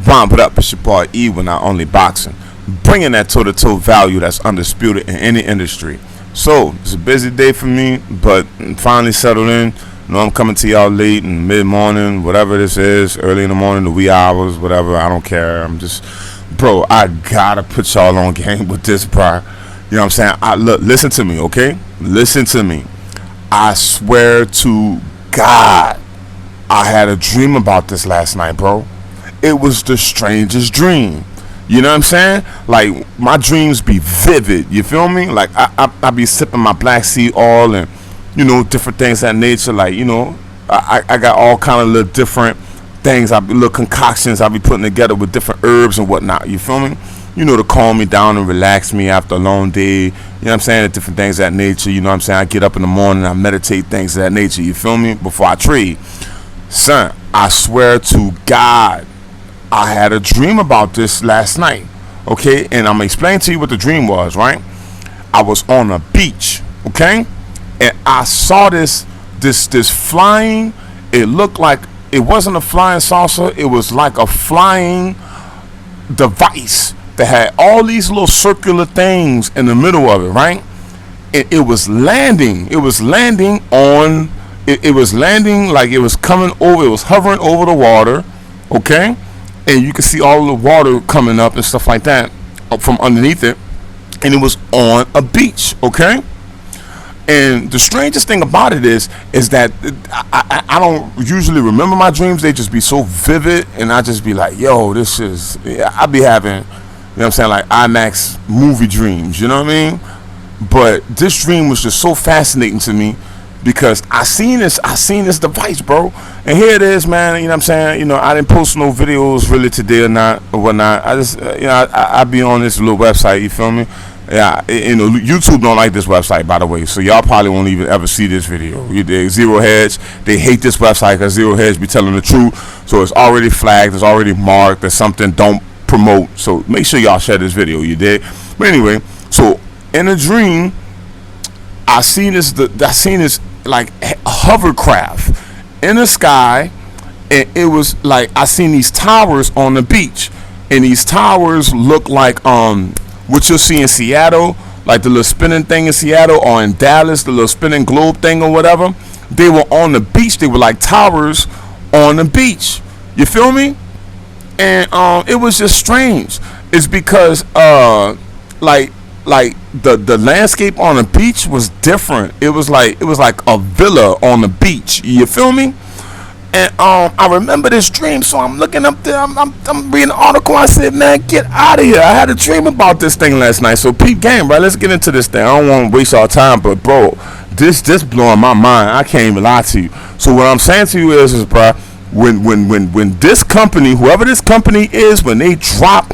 Bomb it up, it's your boy E with Not Only Boxing, bringing that toe-to-toe value that's undisputed in any industry. So it's a busy day for me, but I'm finally settled in. You know, I'm coming to y'all late in mid-morning, whatever this is, early in the morning, the wee hours, whatever. I don't care. I'm just, bro, I gotta put y'all on game with this, bro. You know what I'm saying? Look, listen to me, okay? Listen to me. I swear to God, I had a dream about this last night, bro. It was the strangest dream. You know what I'm saying? Like, my dreams be vivid. You feel me? Like, I be sipping my black seed oil and, you know, different things of that nature. Like, you know, I got all kind of little different things. Little concoctions I be putting together with different herbs and whatnot. You feel me? You know, to calm me down and relax me after a long day. You know what I'm saying? Different things of that nature. You know what I'm saying? I get up in the morning, I meditate, things of that nature. You feel me? Before I trade. Son, I swear to God, I had a dream about this last night. Okay? And I'm going to explain to you what the dream was, right? I was on a beach. Okay? And I saw this flying. It looked like it wasn't a flying saucer. It was like a flying device that had all these little circular things in the middle of it, right? It was landing. It was landing on. It was landing like it was coming over. It was hovering over the water, okay? And you could see all the water coming up and stuff like that from underneath it. And it was on a beach, okay? And the strangest thing about it is that I don't usually remember my dreams. They just be so vivid, and I just be like, yo, this is. I be having. You know what I'm saying? Like IMAX movie dreams, you know what I mean? But this dream was just so fascinating to me because I seen this device, bro. And here it is, man. You know what I'm saying? You know, I didn't post no videos really today or whatnot. I just, you know, I be on this little website, you feel me? Yeah, you know, YouTube don't like this website, by the way. So y'all probably won't even ever see this video. You dig? Zero Hedge, they hate this website because Zero Hedge be telling the truth. So it's already flagged, it's already marked. There's something don't promote, so make sure y'all share this video, you did. But anyway, so in a dream, I seen this like hovercraft in the sky, and it was like I seen these towers on the beach, and these towers look like what you'll see in Seattle, like the little spinning thing in Seattle, or in Dallas, the little spinning globe thing or whatever. They were on the beach. They were like towers on the beach. You feel me? And it was just strange. It's because like the landscape on the beach was different. It was like a villa on the beach. You feel me? And I remember this dream, so I'm looking up there. I'm reading the article. I said, man, get out of here. I had a dream about this thing last night. So peep game, right? Let's get into this thing. I don't want to waste our time, but bro, this blowing my mind. I can't even lie to you. So what I'm saying to you is bro, when this company, whoever this company is, when they drop,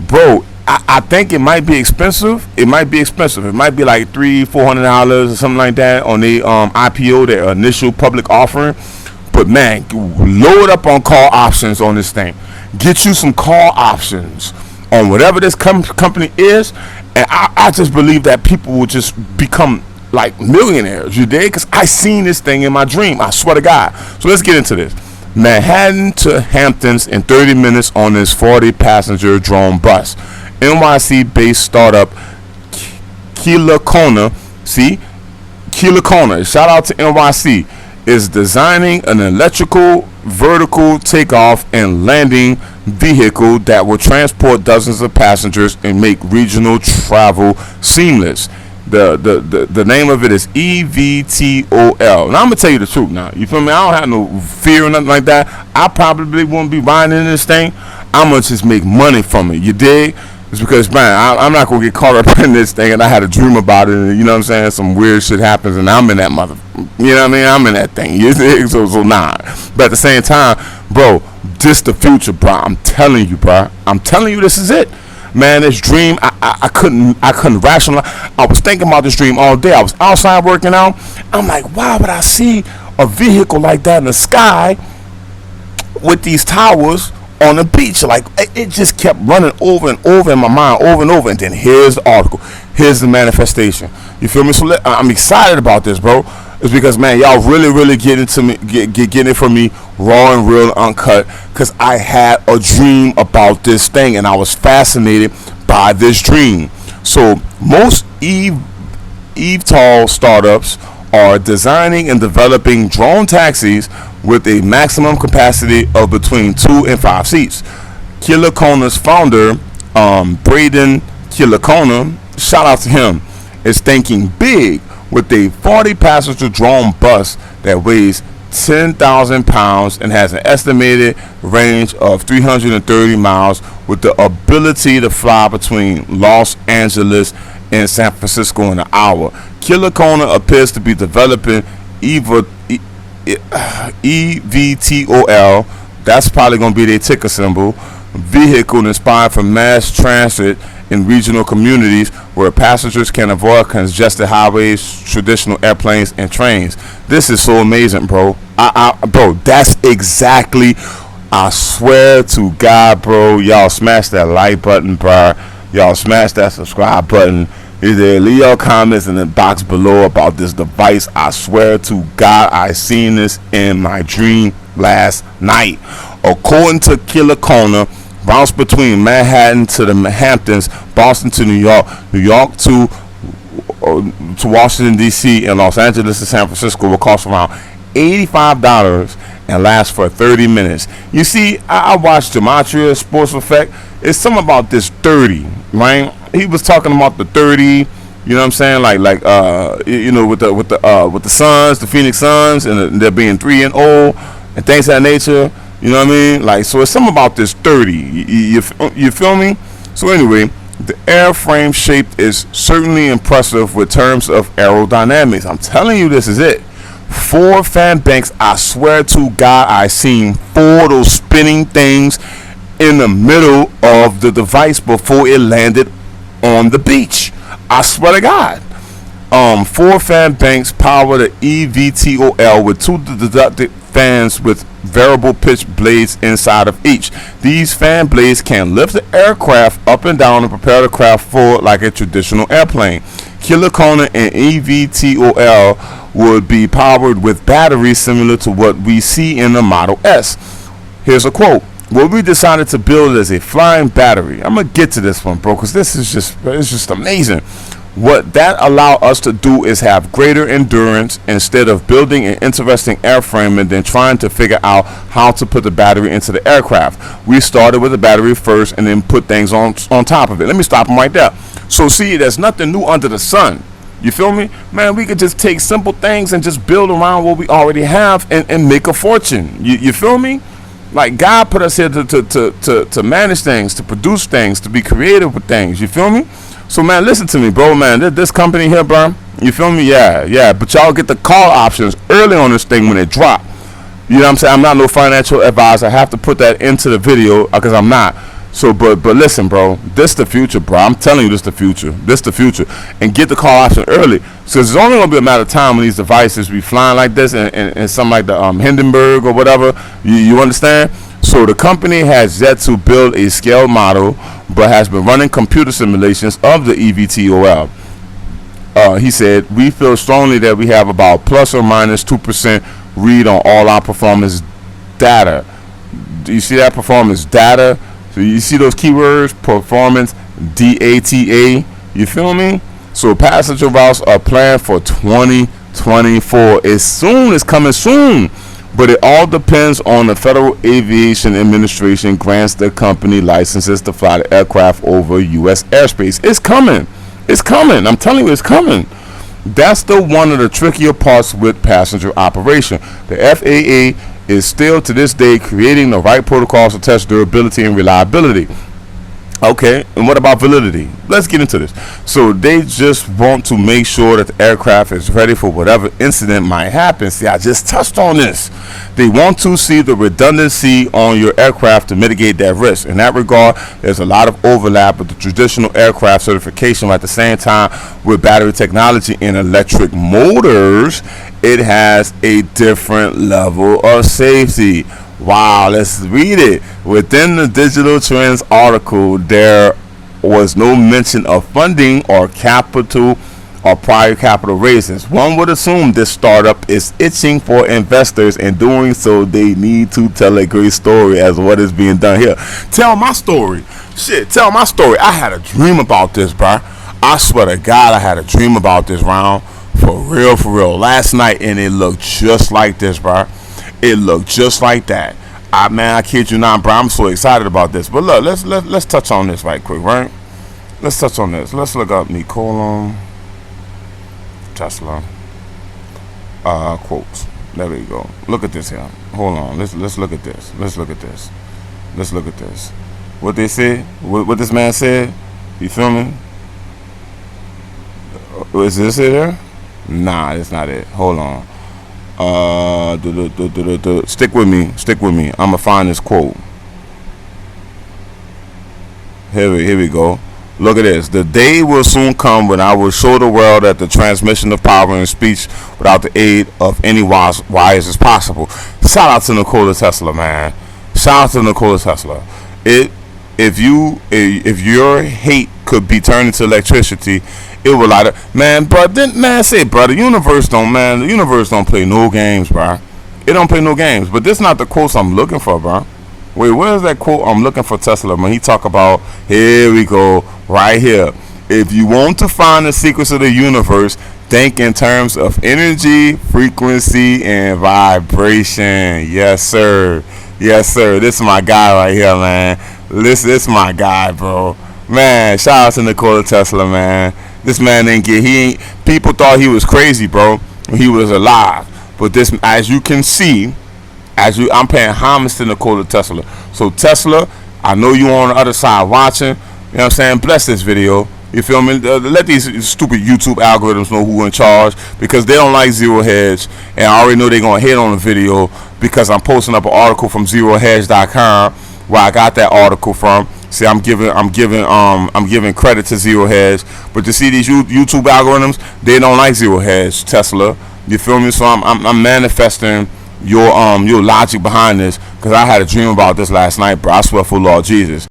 bro, I think it might be expensive. It might be expensive. It might be like $300-400 or something like that on the IPO, their initial public offering. But man, load up on call options on this thing. Get you some call options on whatever this company is, and I just believe that people will just become like millionaires. You dig? Because I seen this thing in my dream. I swear to God. So let's get into this. Manhattan to Hamptons in 30 minutes on this 40-passenger drone bus. NYC-based startup Kelekona, Kelekona, shout out to NYC, is designing an electrical vertical takeoff and landing vehicle that will transport dozens of passengers and make regional travel seamless. The name of it is eVTOL. Now I'm gonna tell you the truth. Now you feel me? I don't have no fear or nothing like that. I probably won't be buying into this thing. I'm gonna just make money from it. You dig? It's because, man, I'm not gonna get caught up in this thing. And I had a dream about it, and you know what I'm saying? Some weird shit happens, and I'm in that mother. You know what I mean? I'm in that thing. You dig? So nah. But at the same time, bro, this the future, bro. I'm telling you, bro. I'm telling you, this is it. Man, this dream, I couldn't rationalize. I was thinking about this dream all day. I was outside working out. I'm like, why would I see a vehicle like that in the sky with these towers on the beach? Like, it just kept running over and over in my mind, over and over. And then here's the article. Here's the manifestation. You feel me? So I'm excited about this, bro. It's because, man, y'all really getting it from me raw and real, uncut, because I had a dream about this thing and I was fascinated by this dream. So most eVTOL startups are designing and developing drone taxis with a maximum capacity of between 2 and 5 seats. Kelekona's founder, Braeden Kelekona, shout out to him, is thinking big with a 40-passenger drone bus that weighs 10,000 pounds and has an estimated range of 330 miles with the ability to fly between Los Angeles and San Francisco in an hour. Kelekona appears to be developing eVTOL, that's probably going to be their ticker symbol, vehicle inspired for mass transit in regional communities where passengers can avoid congested highways, traditional airplanes, and trains. This is so amazing, bro. Bro, that's exactly, I swear to God, bro. Y'all smash that like button, bro. Y'all smash that subscribe button. Either leave your comments in the box below about this device. I swear to God, I seen this in my dream last night. According to Kelekona, bounce between Manhattan to the Hamptons, Boston to New York, New York to Washington D.C., and Los Angeles to San Francisco will cost around $85 and last for 30 minutes. You see, I watched Gematria Sports Effect. It's something about this 30, right? He was talking about the 30. You know what I'm saying? With the Suns, the Phoenix Suns, and they're being 3-0 and things of that nature. You know what I mean? So it's something about this 30. You feel me? So anyway, the airframe shape is certainly impressive with terms of aerodynamics. I'm telling you, this is it. 4 fan banks. I swear to God, I seen 4 of those spinning things in the middle of the device before it landed on the beach. I swear to God. 4 fan banks power the eVTOL with 2 deducted fans with variable pitch blades inside of each. These fan blades can lift the aircraft up and down and propel the craft forward like a traditional airplane. Kelekona and eVTOL would be powered with batteries similar to what we see in the Model S. Here's a quote. What we decided to build is a flying battery. I'm gonna get to this one, bro, because this is just amazing. What that allow us to do is have greater endurance instead of building an interesting airframe and then trying to figure out how to put the battery into the aircraft. We started with the battery first and then put things on top of it. Let me stop them right there. So see, there's nothing new under the sun. You feel me? Man, we could just take simple things and just build around what we already have and make a fortune. You feel me? Like, God put us here to manage things, to produce things, to be creative with things. You feel me? So, man, listen to me, bro, man. This company here, bro, you feel me? Yeah. But y'all get the call options early on this thing when it drop. You know what I'm saying? I'm not no financial advisor. I have to put that into the video because I'm not. So, but listen, bro, this the future, bro. I'm telling you, this the future. This the future. And get the call option early. So it's only going to be a matter of time when these devices be flying like this and something like the Hindenburg or whatever. You understand? So the company has yet to build a scale model, but has been running computer simulations of the eVTOL. He said, we feel strongly that we have about plus or minus 2% read on all our performance data. Do you see that? Performance data? So you see those keywords, performance, DATA, you feel me? So passenger routes are planned for 2024. It's coming soon. But it all depends on the Federal Aviation Administration grants the company licenses to fly the aircraft over U.S. airspace. It's coming. It's coming. I'm telling you, it's coming. That's one of the trickier parts with passenger operation. The FAA is still to this day creating the right protocols to test durability and reliability. Okay, and what about validity? Let's get into this. So they just want to make sure that the aircraft is ready for whatever incident might happen. See, I just touched on this. They want to see the redundancy on your aircraft to mitigate that risk. In that regard, there's a lot of overlap with the traditional aircraft certification. At the same time, with battery technology and electric motors, it has a different level of safety. Wow, let's read it. Within the Digital Trends article, there was no mention of funding or capital or prior capital raises. One would assume this startup is itching for investors, and doing so they need to tell a great story as what is being done here. Tell my story. Shit, tell my story. I had a dream about this, bro. I swear to God, I had a dream about this round. For real, last night, and it looked just like this, bro. It looked just like that. Man, I kid you not, bro. I'm so excited about this. But look, let's touch on this right quick, right? Let's touch on this. Let's look up Nikola Tesla quotes. There we go. Look at this here. Hold on. Let's look at this. Let's look at this. What they said? What this man said? You feel me? Is this it here? Nah, it's not it. Hold on. Stick with me. I'ma find this quote. Here we go. Look at this. The day will soon come when I will show the world that the transmission of power and speech without the aid of any wires is possible. Shout out to Nikola Tesla, man. Shout out to Nikola Tesla. If your hate could be turned into electricity, it will light up. Man, bro, the universe don't play no games, bro. It don't play no games. But this not the quotes I'm looking for, bro. Wait, where's that quote I'm looking for Tesla when he talk about, here we go, right here. If you want to find the secrets of the universe, think in terms of energy, frequency, and vibration. Yes, sir. This is my guy right here, man. This is my guy, bro. Man, shout out to Nikola Tesla, man. This man people thought he was crazy, bro, when he was alive. But this, as you can see, I'm paying homage to Nikola Tesla. So Tesla, I know you on the other side watching. You know what I'm saying? Bless this video. You feel me? Let these stupid YouTube algorithms know who in charge, because they don't like Zero Hedge, and I already know they're gonna hit on the video because I'm posting up an article from ZeroHedge.com where I got that article from. See, I'm giving credit to Zero Hedge, but you see these YouTube algorithms, they don't like Zero Hedge, Tesla. You feel me? So I'm manifesting your logic behind this, because I had a dream about this last night, bro. I swear for Lord Jesus.